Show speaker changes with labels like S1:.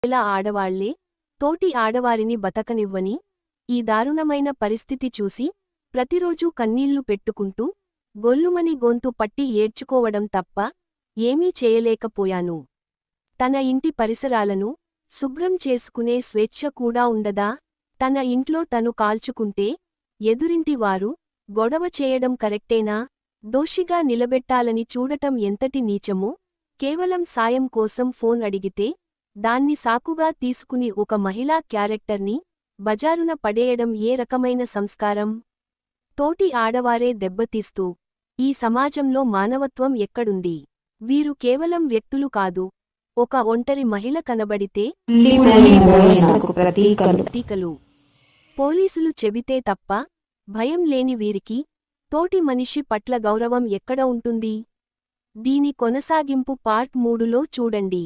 S1: ఇలా ఆడవాళ్లే తోటి ఆడవారిని బతకనివ్వని ఈ దారుణమైన పరిస్థితి చూసి ప్రతిరోజూ కన్నీళ్లు పెట్టుకుంటూ గొల్లుమని గొంతు పట్టి ఏడ్చుకోవడం తప్ప ఏమీ చేయలేకపోయాను. తన ఇంటి పరిసరాలను శుభ్రం చేసుకునే స్వేచ్ఛ కూడా ఉండదా? తన ఇంట్లో తను కాల్చుకుంటే ఎదురింటి వారు గొడవ చేయడం కరెక్టేనా? దోషిగా నిలబెట్టాలని చూడటం ఎంతటి నీచమో! కేవలం సాయం కోసం ఫోన్ అడిగితే దాన్ని సాకుగా తీసుకుని ఒక మహిళా క్యారెక్టర్ని బజారున పడేయడం ఏ రకమైన సంస్కారం? తోటి ఆడవారే దెబ్బతీస్తూ ఈ సమాజంలో మానవత్వం ఎక్కడుంది? వీరు కేవలం వ్యక్తులు కాదు, ఒక ఒంటరి మహిళ కనబడితే ప్రతీకలు. పోలీసులు చెబితే తప్ప భయం లేని వీరికి తోటి మనిషి పట్ల గౌరవం ఎక్కడ ఉంటుంది? దీని కొనసాగింపు పార్ట్ 3లో చూడండి.